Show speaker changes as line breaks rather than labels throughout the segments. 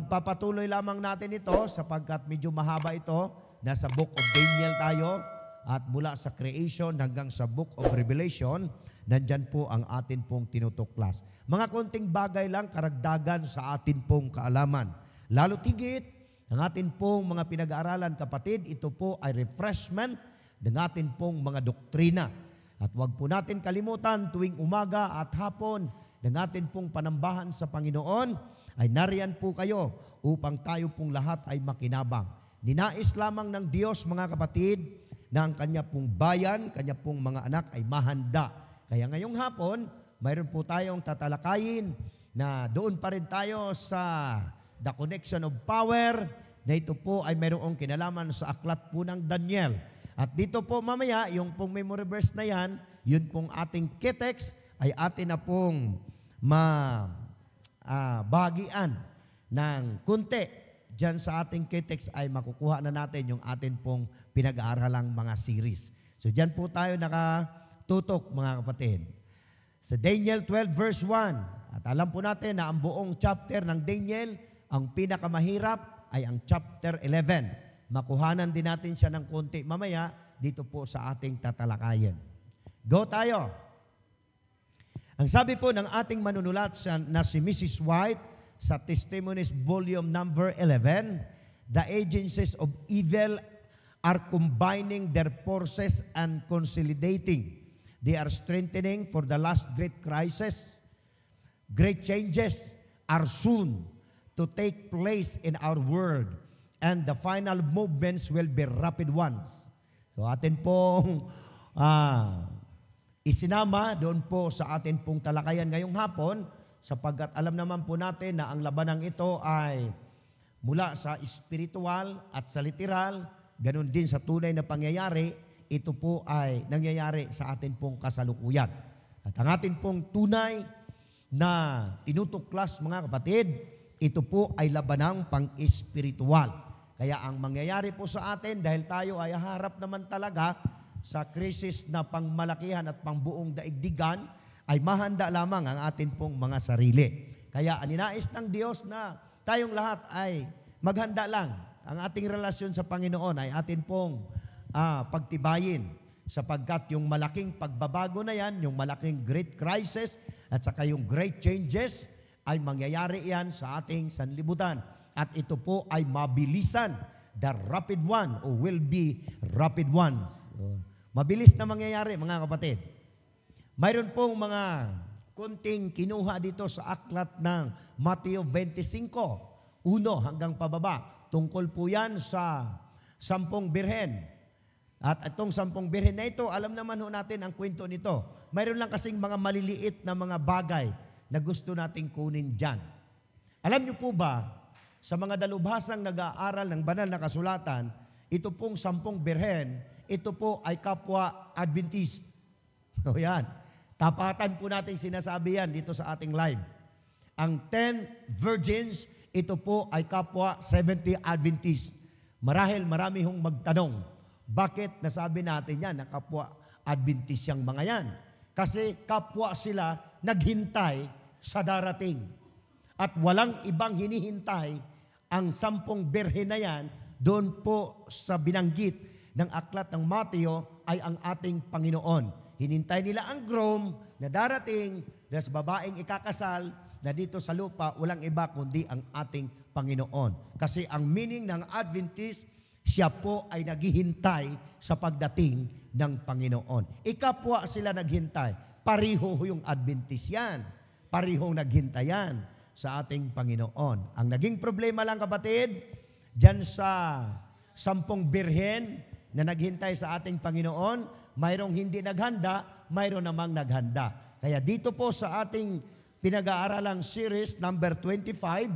Pagpapatuloy lamang natin ito sapagkat medyo mahaba ito. Nasa Book of Daniel tayo at mula sa creation hanggang sa Book of Revelation, nandyan po ang atin pong tinutuklas. Mga konting bagay lang, karagdagan sa atin pong kaalaman. Lalo tigit, ang atin pong mga pinag-aaralan, kapatid, ito po ay refreshment ng atin pong mga doktrina. At huwag po natin kalimutan tuwing umaga at hapon ng atin pong panambahan sa Panginoon, ay nariyan po kayo upang tayo pong lahat ay makinabang. Ninais lamang ng Diyos, mga kapatid, na ang kanya pong bayan, kanya pong mga anak ay mahanda. Kaya ngayong hapon, mayroon po tayong tatalakayin na doon pa rin tayo sa The Connection of Power, na ito po ay mayroong kinalaman sa aklat po ng Daniel. At dito po mamaya, yung pong memory verse na yan, yun pong ating kitex, ay atin na pong bahagian ng kunti. Diyan sa ating kitex ay makukuha na natin yung atin pong pinag-aaralang mga series. So diyan po tayo nakatutok, mga kapatid. Sa Daniel 12 verse 1, at alam po natin na ang buong chapter ng Daniel, ang pinakamahirap ay ang chapter 11. Makuhanan din natin siya ng konti mamaya dito po sa ating tatalakayin. Go tayo! Ang sabi po ng ating manunulat na si Mrs. White, sa Testimonies Volume number 11, the agencies of evil are combining their forces and consolidating. They are strengthening for the last great crisis. Great changes are soon to take place in our world, and the final movements will be rapid ones. So atin pong isinama doon po sa atin pong talakayan ngayong hapon, sapagkat alam naman po natin na ang labanang ito ay mula sa spiritual at sa literal, ganun din sa tunay na pangyayari, ito po ay nangyayari sa atin pong kasalukuyan. At ang atin pong tunay na tinutuklas, mga kapatid, ito po ay labanang pang-espiritual. Kaya ang mangyayari po sa atin, dahil tayo ay harap naman talaga sa krisis na pangmalakihan at pangbuong daigdigan, ay mahanda lamang ang atin pong mga sarili. Kaya aninais ng Diyos na tayong lahat ay maghanda lang. Ang ating relasyon sa Panginoon ay atin pong pagtibayin, sapagkat yung malaking pagbabago na yan, yung malaking great crisis at saka yung great changes ay mangyayari yan sa ating sanlibutan. At ito po ay mabilisan. The rapid one or will be rapid ones. So, mabilis na mangyayari, mga kapatid. Mayroon pong mga kunting kinuha dito sa aklat ng Mateo 25, 1 hanggang pababa. Tungkol po yan sa 10 birhen. At itong 10 birhen na ito, alam naman ho natin ang kwento nito. Mayroon lang kasing mga maliliit na mga bagay na gusto nating kunin dyan. Alam niyo po ba, sa mga dalubhasang nag-aaral ng banal na kasulatan, ito pong 10 birhen, ito po ay kapwa Adventist. O yan. Tapatan po natin sinasabi yan dito sa ating live. Ang 10 virgins, ito po ay kapwa 70 Adventist. Marahil marami hong magtanong, bakit nasabi natin yan na kapwa Adventist yung mga yan? Kasi kapwa sila naghintay sa darating. At walang ibang hinihintay ang 10 birhen na yan, doon po sa binanggit ng aklat ng Mateo ay ang ating Panginoon. Hinintay nila ang groom na darating dahil sa babaeng ikakasal na dito sa lupa, walang iba kundi ang ating Panginoon. Kasi ang meaning ng Adventist, siya po ay naghihintay sa pagdating ng Panginoon. Ikapwa sila naghintay. Pariho yung Adventist yan. Parihong naghintayan sa ating Panginoon. Ang naging problema lang, kapatid, dyan sa 10 birhen na naghintay sa ating Panginoon, mayroong hindi naghanda, mayroon namang naghanda. Kaya dito po sa ating pinag-aaralang series number 25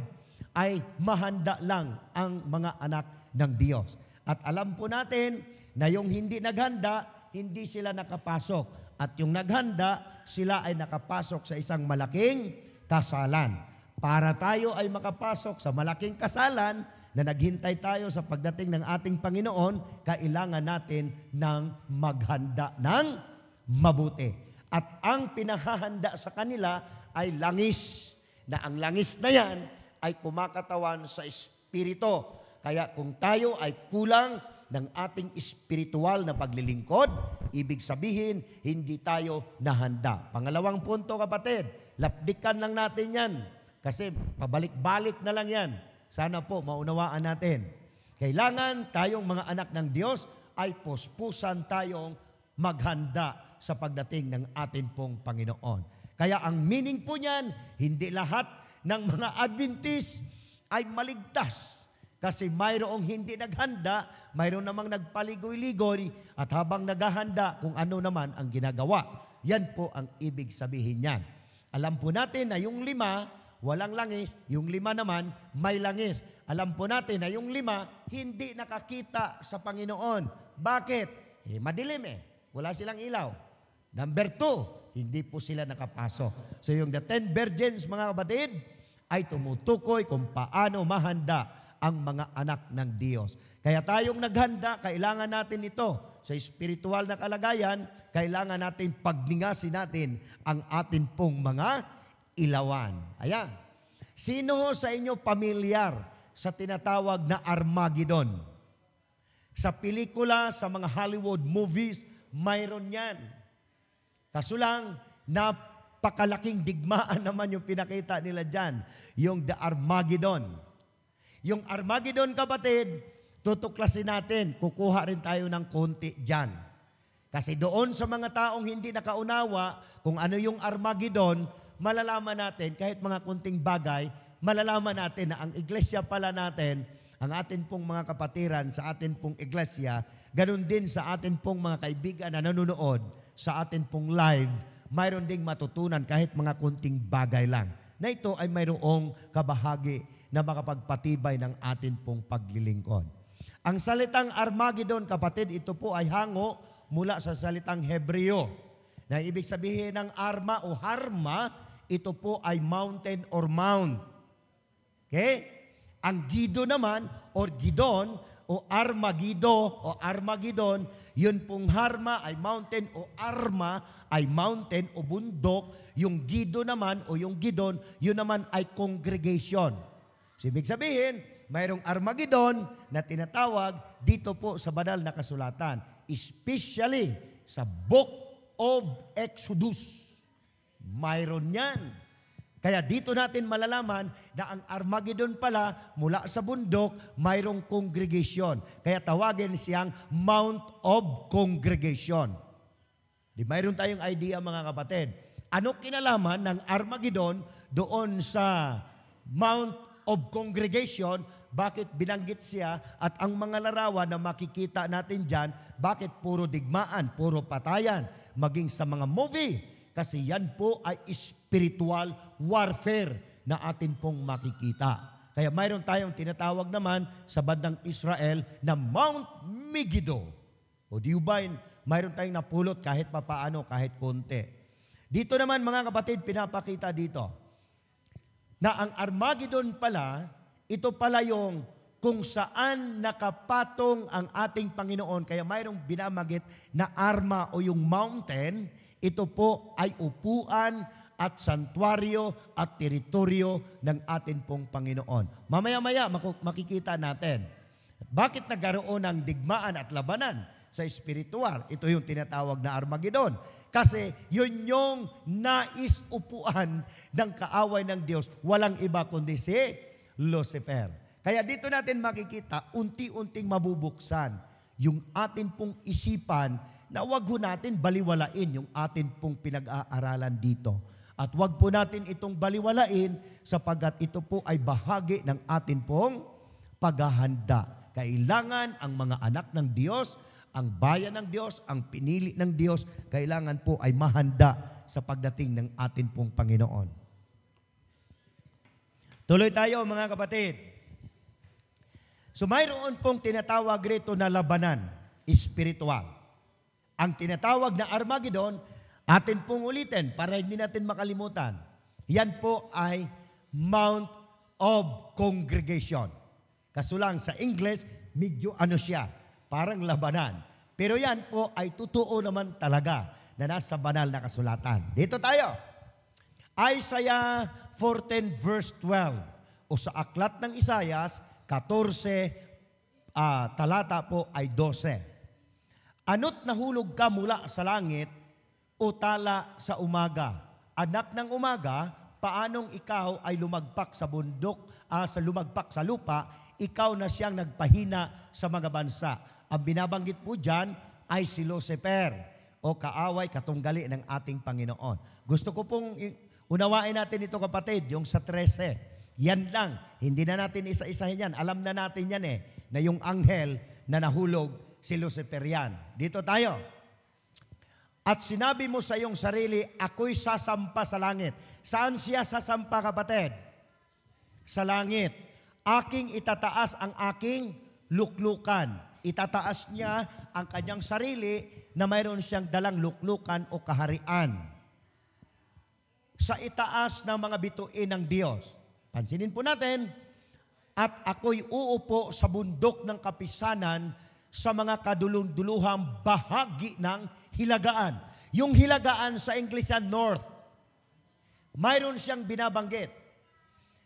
ay mahanda lang ang mga anak ng Diyos. At alam po natin na yung hindi naghanda, hindi sila nakapasok. At yung naghanda, sila ay nakapasok sa isang malaking kasalan. Para tayo ay makapasok sa malaking kasalan, na naghintay tayo sa pagdating ng ating Panginoon, kailangan natin ng maghanda ng mabuti. At ang pinahahanda sa kanila ay langis, na ang langis na yan ay kumakatawan sa Espiritu. Kaya kung tayo ay kulang ng ating espiritual na paglilingkod, ibig sabihin, hindi tayo nahanda. Pangalawang punto, kapatid, lapdikan lang natin yan. Kasi pabalik-balik na lang yan. Sana po maunawaan natin. Kailangan tayong mga anak ng Diyos ay puspusan tayong maghanda sa pagdating ng atin pong Panginoon. Kaya ang meaning po niyan, hindi lahat ng mga Adventist ay maligtas. Kasi mayroong hindi naghanda, mayroon namang nagpaligoy-ligoy, at habang naghahanda kung ano naman ang ginagawa. Yan po ang ibig sabihin niyan. Alam po natin na yung 5, walang langis, yung 5 naman, may langis. Alam po natin na yung 5, hindi nakakita sa Panginoon. Bakit? Madilim wala silang ilaw. Number 2, hindi po sila nakapasok. So yung the 10 virgins, mga kapatid, ay tumutukoy kung paano mahanda ang mga anak ng Diyos. Kaya tayong naghanda, kailangan natin ito. Sa espiritual na kalagayan, kailangan natin pagningasin natin ang atin pong mga ilawan. Ayan. Sino sa inyo pamilyar sa tinatawag na Armageddon? Sa pelikula, sa mga Hollywood movies, mayroon yan. Kaso lang, napakalaking digmaan naman yung pinakita nila dyan, yung the Armageddon. Yung Armageddon, kapatid, tutuklasin natin, kukuha rin tayo ng konti dyan. Kasi doon sa mga taong hindi nakaunawa kung ano yung Armageddon, malalaman natin, kahit mga kunting bagay, malalaman natin na ang iglesia pala natin, ang atin pong mga kapatiran sa atin pong iglesia, ganun din sa atin pong mga kaibigan na nanonood sa atin pong live, mayroon ding matutunan kahit mga kunting bagay lang. Na ito ay mayroong kabahagi na makapagpatibay ng atin pong paglilingkod. Ang salitang Armageddon, kapatid, ito po ay hango mula sa salitang Hebreo, na ibig sabihin ng arma o harma, ito po ay mountain or mount. Okay? Ang Gido naman, or Gidon, o Armageddon, yun pong harma ay mountain o arma ay mountain o bundok. Yung Gido naman o yung Gidon, yun naman ay congregation. So, ibig sabihin, mayroong Armageddon na tinatawag dito po sa banal na kasulatan, especially sa Book of Exodus. Mayroon yan. Kaya dito natin malalaman na ang Armageddon pala mula sa bundok, mayroong congregation. Kaya tawagin siyang Mount of Congregation. Di mayroon tayong idea, mga kapatid. Ano kinalaman ng Armageddon doon sa Mount of Congregation? Bakit binanggit siya at ang mga larawan na makikita natin dyan, bakit puro digmaan, puro patayan, maging sa mga movie? Kasi yan po ay spiritual warfare na atin pong makikita. Kaya mayroon tayong tinatawag naman sa bandang Israel na Mount Megiddo. O di ba, mayroon tayong napulot kahit papaano, kahit konti. Dito naman, mga kapatid, pinapakita dito na ang Armageddon pala, ito pala yung kung saan nakapatong ang ating Panginoon. Kaya mayroong binamagit na arma o yung mountain, ito po ay upuan at santuaryo at teritoryo ng ating pong Panginoon. Mamaya-maya makikita natin. Bakit nagkaroon ng digmaan at labanan sa espiritual? Ito yung tinatawag na Armageddon. Kasi yun yung nais upuan ng kaaway ng Diyos. Walang iba kundi si Lucifer. Kaya dito natin makikita, unti-unting mabubuksan yung atin pong isipan na wag ho natin baliwalain yung atin pong pinag-aaralan dito. At wag po natin itong baliwalain sapagkat ito po ay bahagi ng atin pong paghahanda. Kailangan ang mga anak ng Diyos, ang bayan ng Diyos, ang pinili ng Diyos, kailangan po ay mahanda sa pagdating ng atin pong Panginoon. Tuloy tayo, mga kapatid. So mayroon pong tinatawag rito na labanan, espiritual. Ang tinatawag na Armageddon, atin pong ulitin para hindi natin makalimutan. Yan po ay Mount of Congregation. Kaso lang sa English, medyo siya, parang labanan. Pero yan po ay totoo naman talaga na nasa banal na kasulatan. Dito tayo. Isaiah 14 verse 12. o sa aklat ng Isayas, 14, talata po ay 12. Ano't nahulog ka mula sa langit o tala sa umaga? Anak ng umaga, paanong ikaw ay lumagpak sa bundok, lumagpak sa lupa, ikaw na siyang nagpahina sa mga bansa. Ang binabanggit po dyan ay si Lucifer o kaaway, katunggali ng ating Panginoon. Gusto ko pong unawain natin ito, kapatid, yung sa 13. Yan lang. Hindi na natin isa-isahin yan. Alam na natin yan na yung anghel na nahulog, si Lucifer yan. Dito tayo. At sinabi mo sa iyong sarili, ako'y sasampa sa langit. Saan siya sasampa, kapatid? Sa langit. Aking itataas ang aking luklukan. Itataas niya ang kanyang sarili na mayroon siyang dalang luklukan o kaharian sa itaas ng mga bituin ng Diyos. Pansinin po natin, at ako'y uupo sa bundok ng kapisanan sa mga kadulong-duluhang bahagi ng hilagaan. Yung hilagaan sa English yan, north. Mayroon siyang binabanggit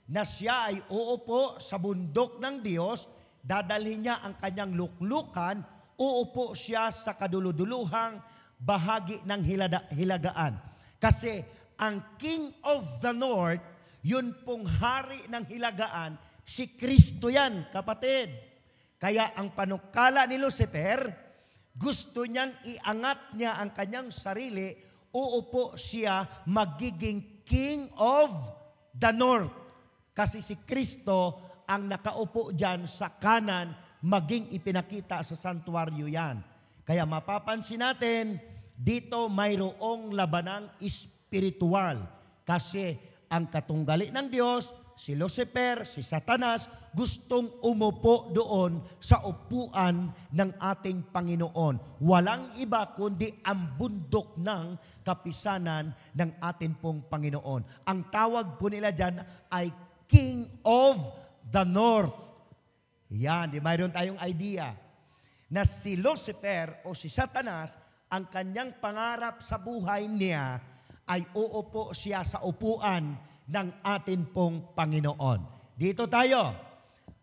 na siya ay uupo sa bundok ng Diyos, dadalhin niya ang kanyang luklukan, uupo siya sa kaduluduluhang bahagi ng hilagaan. Kasi ang King of the North, yun pong hari ng hilagaan, si Kristo yan, kapatid. Kaya ang panukala ni Lucifer, gusto niyang iangat niya ang kanyang sarili, uupo siya magiging King of the North. Kasi si Kristo ang nakaupo dyan sa kanan, maging ipinakita sa santuaryo yan. Kaya mapapansin natin, dito mayroong labanang espiritual. Kasi ang katunggali ng Diyos, si Lucifer, si Satanas, gustong umupo doon sa upuan ng ating Panginoon. Walang iba kundi ang bundok ng kapisanan ng ating pong Panginoon. Ang tawag po nila dyan ay King of the North. Yan, di mayroon tayong idea na si Lucifer o si Satanas, ang kanyang pangarap sa buhay niya ay uupo siya sa upuan ng atin pong Panginoon. Dito tayo.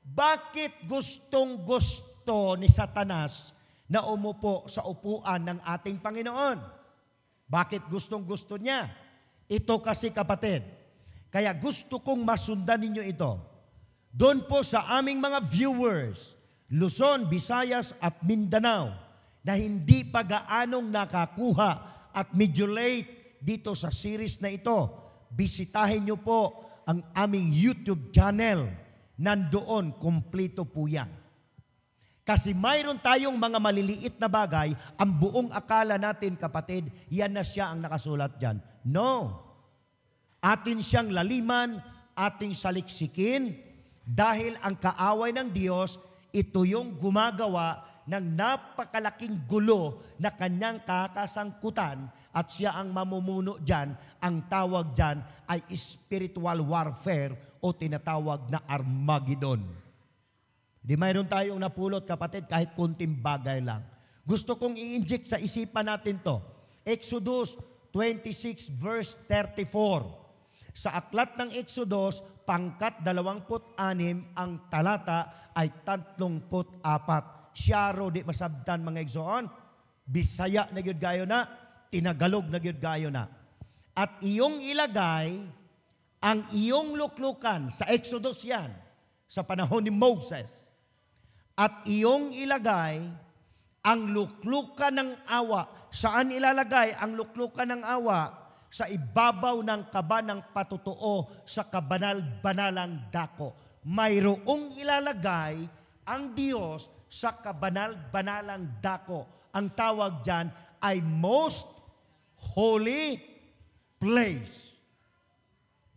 Bakit gustong-gusto ni Satanas na umupo sa upuan ng ating Panginoon? Bakit gustong-gusto niya? Ito kasi, kapatid. Kaya gusto kong masundan ninyo ito. Doon po sa aming mga viewers, Luzon, Visayas at Mindanao, na hindi pa gaanong nakakuha at medyo late dito sa series na ito, bisitahin nyo po ang aming YouTube channel. Nandoon, kumpleto po yan. Kasi mayroon tayong mga maliliit na bagay, ang buong akala natin, kapatid, yan na siya ang nakasulat dyan. No. Atin siyang laliman, ating saliksikin, dahil ang kaaway ng Diyos, ito yung gumagawa ng napakalaking gulo na kanyang kakasangkutan at siya ang mamumuno dyan. Ang tawag dyan ay spiritual warfare o tinatawag na Armageddon. Di mayroon tayong napulot, kapatid, kahit kunting bagay lang. Gusto kong i-inject sa isipan natin to. Exodus 26 verse 34. Sa aklat ng Exodus, pangkat 26, ang talata ay 34. Siyaro di masabtan mga igsoon, Bisaya na gyud gayo na, Tinagalog na gyud gayo na. At iyong ilagay ang iyong luklukan, sa Exodus yan, sa panahon ni Moses. At iyong ilagay ang luklukan ng awa. Saan ilalagay ang luklukan ng awa? Sa ibabaw ng kaba ng patutuo sa kabanal-banalang dako. Mayroong ilalagay ang Diyos sa kabanal-banalang dako. Ang tawag dyan ay most holy place.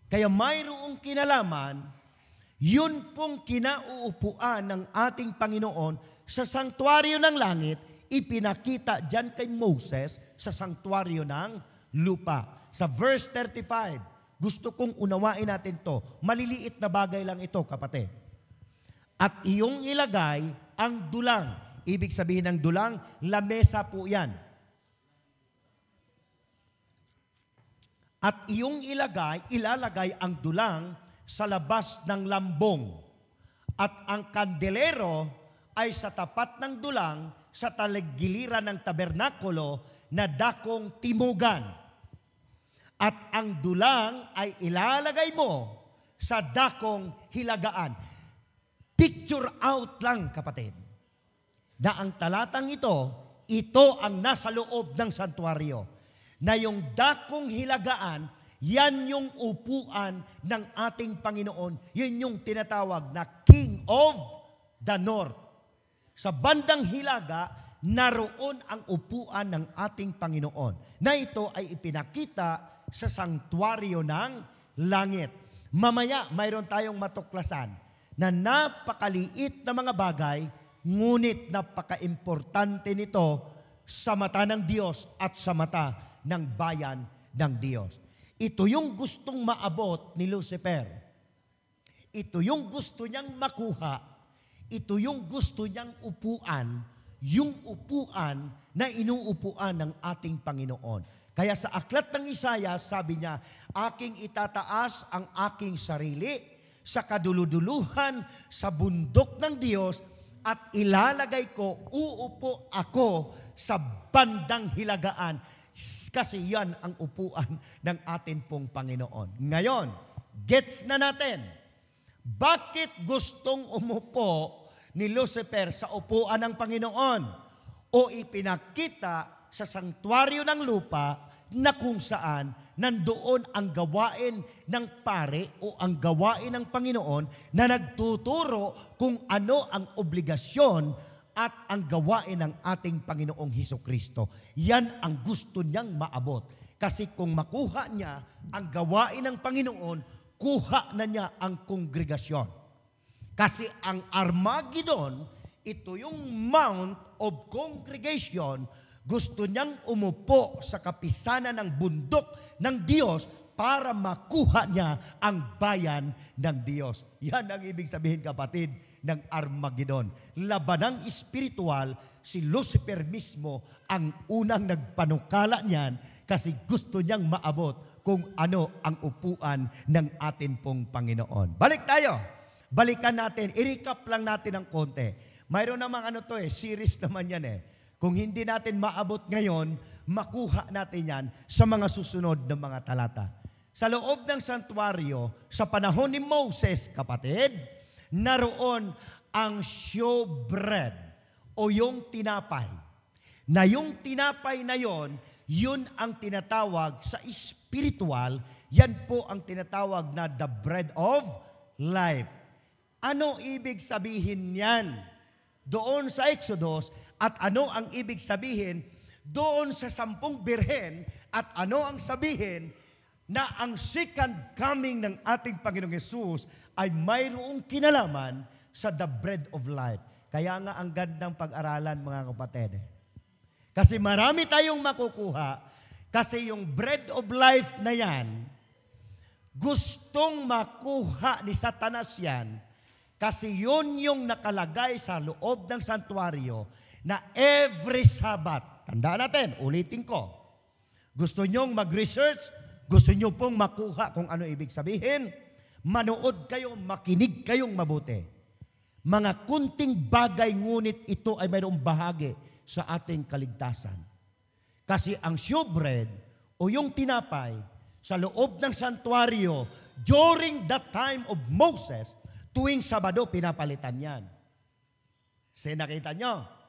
Kaya mayroong kinalaman, yun pong kinauupuan ng ating Panginoon sa sanktuaryo ng langit, ipinakita dyan kay Moses sa sanktuaryo ng lupa. Sa verse 35, gusto kong unawain natin to. Maliliit na bagay lang ito, kapatid. At iyong ilagay ang dulang. Ibig sabihin ng dulang, lamesa po yan. At iyong ilalagay ang dulang sa labas ng lambong. At ang kandelero ay sa tapat ng dulang sa taligiliran ng tabernakulo na dakong timugan. At ang dulang ay ilalagay mo sa dakong hilagaan. Picture out lang, kapatid, na ang talatang ito ang nasa loob ng santuario. Na yung dakong hilagaan, yan yung upuan ng ating Panginoon. Yun yung tinatawag na King of the North. Sa bandang hilaga, naroon ang upuan ng ating Panginoon. Na ito ay ipinakita sa sanktuaryo ng langit. Mamaya, mayroon tayong matuklasan na napakaliit na mga bagay, ngunit napaka-importante nito sa mata ng Diyos at sa mata ng bayan ng Diyos. Ito yung gustong maabot ni Lucifer. Ito yung gusto niyang makuha. Ito yung gusto niyang upuan, yung upuan na inuupuan ng ating Panginoon. Kaya sa aklat ng Isaiah, sabi niya, aking itataas ang aking sarili sa kaduluduluhan sa bundok ng Diyos at ilalagay ko, uupo ako sa bandang hilagaan. Kasi yan ang upuan ng atin pong Panginoon. Ngayon, gets na natin, bakit gustong umupo ni Lucifer sa upuan ng Panginoon o ipinakita sa sanktuaryo ng lupa na kung saan nandoon ang gawain ng pare o ang gawain ng Panginoon na nagtuturo kung ano ang obligasyon at ang gawain ng ating Panginoong Hesukristo. Yan ang gusto niyang maabot. Kasi kung makuha niya ang gawain ng Panginoon, kuha na niya ang kongregasyon. Kasi ang Armageddon, ito yung Mount of Congregation. Gusto niyang umupo sa kapisanan ng bundok ng Diyos para makuha niya ang bayan ng Diyos. Yan ang ibig sabihin, kapatid, ng Armageddon. Labanang espiritual, si Lucifer mismo ang unang nagpanukala niyan kasi gusto niyang maabot kung ano ang upuan ng atin pong Panginoon. Balik tayo. Balikan natin. I-recap lang natin ng konti. Mayroon namang series naman yan Kung hindi natin maabot ngayon, makuha natin yan sa mga susunod na mga talata. Sa loob ng santuario, sa panahon ni Moses, kapatid, naroon ang showbread o yung tinapay. Na yung tinapay na yon, yun ang tinatawag sa spiritual, yan po ang tinatawag na the bread of life. Ano ibig sabihin yan? Doon sa Exodus, at ano ang ibig sabihin doon sa 10 birhen, at ano ang sabihin na ang second coming ng ating Panginoong Hesus ay mayroong kinalaman sa the bread of life. Kaya nga ang gandang pag-aralan, mga kapatid. Kasi marami tayong makukuha, kasi yung bread of life na yan, gustong makuha ni Satanas yan, kasi yun yung nakalagay sa loob ng santuario na every Sabbath, tandaan natin, ulitin ko, gusto nyong mag-research, gusto nyo pong makuha kung ano ibig sabihin, manood kayo, makinig kayong mabuti. Mga kunting bagay, ngunit ito ay mayroong bahagi sa ating kaligtasan. Kasi ang showbread o yung tinapay sa loob ng santuario during the time of Moses, tuwing Sabado, pinapalitan yan. Nakita nyo?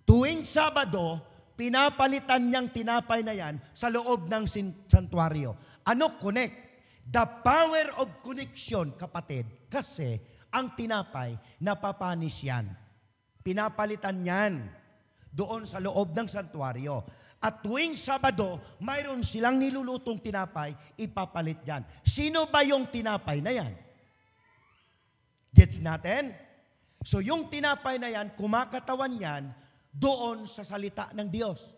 Tuwing Sabado, pinapalitan niyang tinapay na yan sa loob ng santuario. Ano connect? The power of connection, kapatid. Kasi ang tinapay, napapanis yan. Pinapalitan yan doon sa loob ng santuario. At tuwing Sabado, mayroon silang nilulutong tinapay, ipapalit yan. Sino ba yung tinapay na yan? Gets natin? So yung tinapay na yan, kumakatawan yan doon sa salita ng Diyos.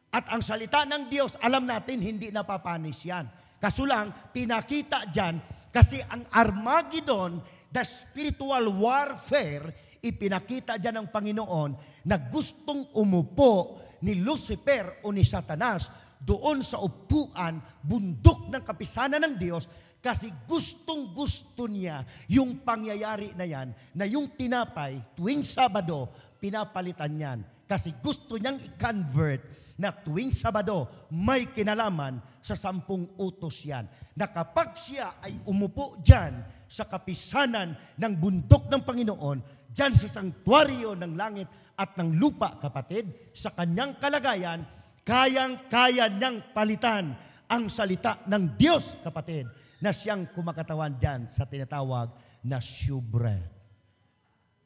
At ang salita ng Diyos, alam natin, hindi napapanis yan. Kaso lang, pinakita dyan, kasi ang Armageddon, the spiritual warfare, ipinakita dyan ng Panginoon na gustong umupo ni Lucifer o ni Satanas doon sa upuan, bundok ng kapisanan ng Diyos kasi gustong-gusto niya yung pangyayari na yan, na yung tinapay tuwing Sabado, pinapalitan yan. Kasi gusto niyang i-convert na tuwing Sabado may kinalaman sa 10 utos yan. Na kapag siya ay umupo dyan sa kapisanan ng bundok ng Panginoon, dyan sa sanktuaryo ng langit at ng lupa, kapatid, sa kanyang kalagayan, kayang-kaya niyang palitan ang salita ng Diyos, kapatid, na siyang kumakatawan dyan sa tinatawag na shewbread.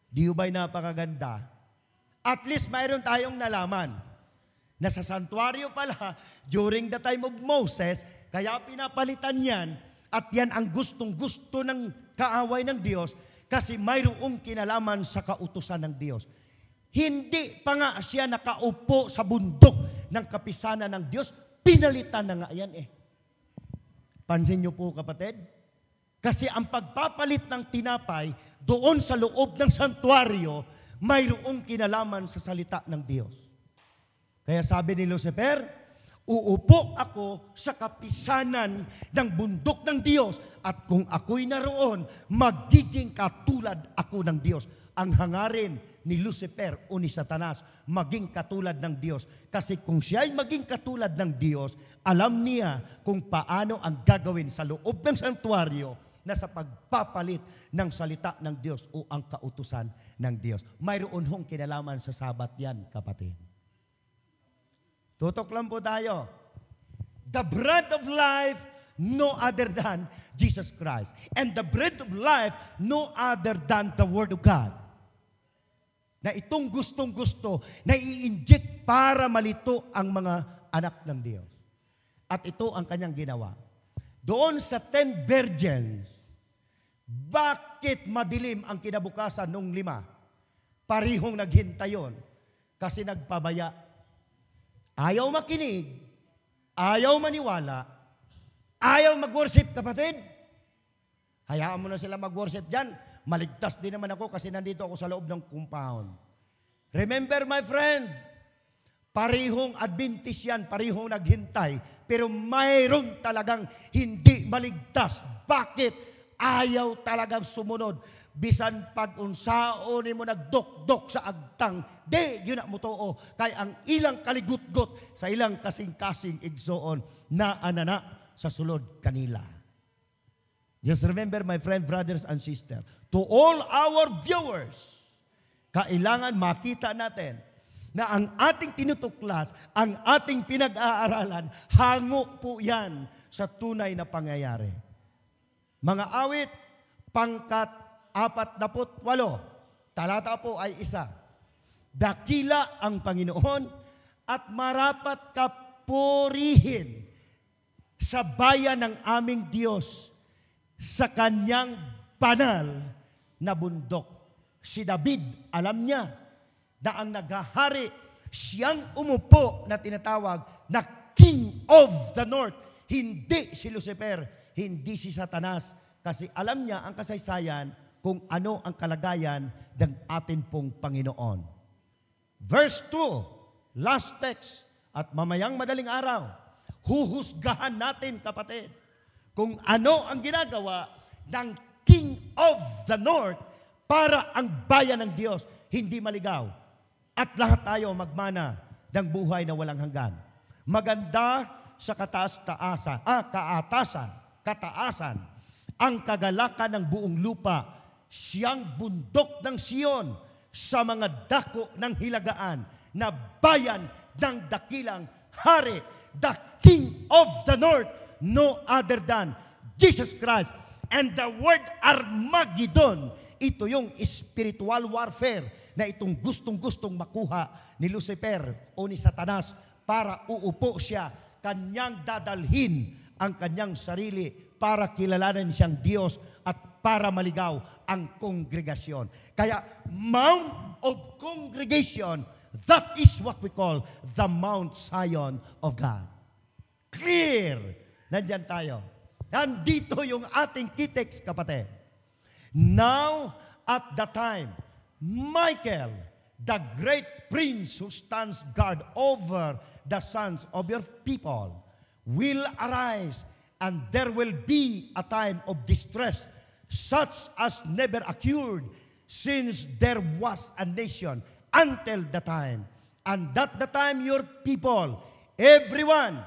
Di ba'y napakaganda? At least mayroon tayong nalaman na sa santuario pala, during the time of Moses, kaya pinapalitan yan, at yan ang gustong-gusto ng kaaway ng Diyos, kasi mayroong kinalaman sa kautusan ng Diyos. Hindi pa nga siya nakaupo sa bundok ng kapisanan ng Diyos, pinalitan na nga yan eh. Pansin niyo po, kapatid? Kasi ang pagpapalit ng tinapay doon sa loob ng santuario, mayroong kinalaman sa salita ng Diyos. Kaya sabi ni Lucifer, uupo ako sa kapisanan ng bundok ng Diyos at kung ako'y naroon, magiging katulad ako ng Diyos. Ang hangarin ni Lucifer o ni Satanas, maging katulad ng Diyos. Kasi kung siya ay maging katulad ng Diyos, alam niya kung paano ang gagawin sa loob ng santuario na sa pagpapalit ng salita ng Diyos o ang kautusan ng Diyos. Mayroon hong kinalaman sa Sabat yan, kapatid. Tutok lang po tayo. The bread of life, no other than Jesus Christ. And the bread of life, no other than the Word of God. Na itong gustong-gusto na i-inject para malito ang mga anak ng Diyos. At ito ang kanyang ginawa. Doon sa 10 virgins, bakit madilim ang kinabukasan nung 5? Parihong naghintay yun. Kasi nagpabaya. Ayaw makinig, ayaw maniwala, ayaw mag-worship, kapatid. Hayaan mo na sila mag-worship dyan. Maligtas din naman ako kasi nandito ako sa loob ng compound. Remember, my friend, parihong Adventist yan, parihong naghintay, pero mayroon talagang hindi maligtas. Bakit? Ayaw talagang sumunod. Bisan pag-unsaon mo nagdok-dok sa agtang, di yun na mo too. Kaya ang ilang kaligut-gut sa ilang kasing-kasing igsoon na anana sa sulod kanila. Just remember, my friend, brothers and sisters, to all our viewers, kailangan makita natin na ang ating tinutuklas, ang ating pinag-aaralan, hango po yan sa tunay na pangyayari. Mga awit, pangkat 48, talata po ay 1. Dakila ang Panginoon at marapat ka purihin sa bayan ng aming Diyos sa kanyang banal na bundok. Si David, alam niya na ang naghahari, siyang umupo na tinatawag na King of the North. Hindi si Lucifer, hindi si Satanas. Kasi alam niya ang kasaysayan kung ano ang kalagayan ng atin pong Panginoon. Verse 2, last text, at mamayang madaling araw, huhusgahan natin, kapatid, kung ano ang ginagawa ng King of the North para ang bayan ng Diyos hindi maligaw. At lahat tayo magmana ng buhay na walang hanggan. Maganda sa kataasan, ang kagalakan ng buong lupa, siyang bundok ng Sion sa mga dako ng hilagaan na bayan ng dakilang hari, the King of the North, no other than Jesus Christ. And the word Armageddon, ito yung spiritual warfare na itong gustong-gustong makuha ni Lucifer o ni Satanas para uupo siya, kanyang dadalhin ang kanyang sarili para kilalanin siyang Diyos at para maligaw ang kongregasyon. Kaya Mount of Congregation, that is what we call the Mount Zion of God. Clear! Nandyan tayo. Nandito yung ating key text, kapatid. Now, at the time, Michael, the great prince who stands guard over the sons of your people, will arise and there will be a time of distress such as never occurred since there was a nation until the time. And that the time your people, everyone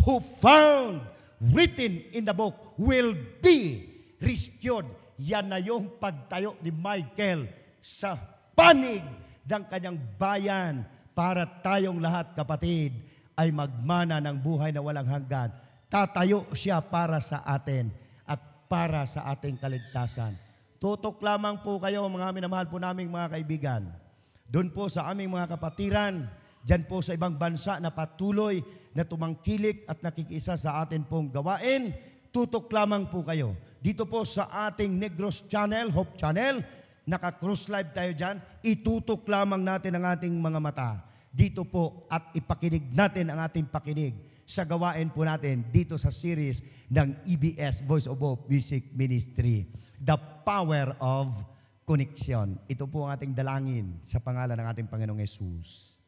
who found written in the book will be rescued. Yan na yung pagtayo ni Michael sa panig ng kanyang bayan para tayong lahat, kapatid, ay magmana ng buhay na walang hanggan. Tatayo siya para sa atin at para sa ating kaligtasan. Tutok lamang po kayo, mga minamahal po naming mga kaibigan. Doon po sa aming mga kapatiran, dyan po sa ibang bansa na patuloy na tumangkilik at nakikisa sa atin pong gawain, tutok lamang po kayo. Dito po sa ating Negros Channel, Hope Channel, naka-cross live tayo dyan, itutok lamang natin ang ating mga mata. Dito po at ipakinig natin ang ating pakinig sa gawain po natin dito sa series ng EBS Voice of Hope Music Ministry, The Power of Connection. Ito po ang ating dalangin sa pangalan ng ating Panginoong Yesus.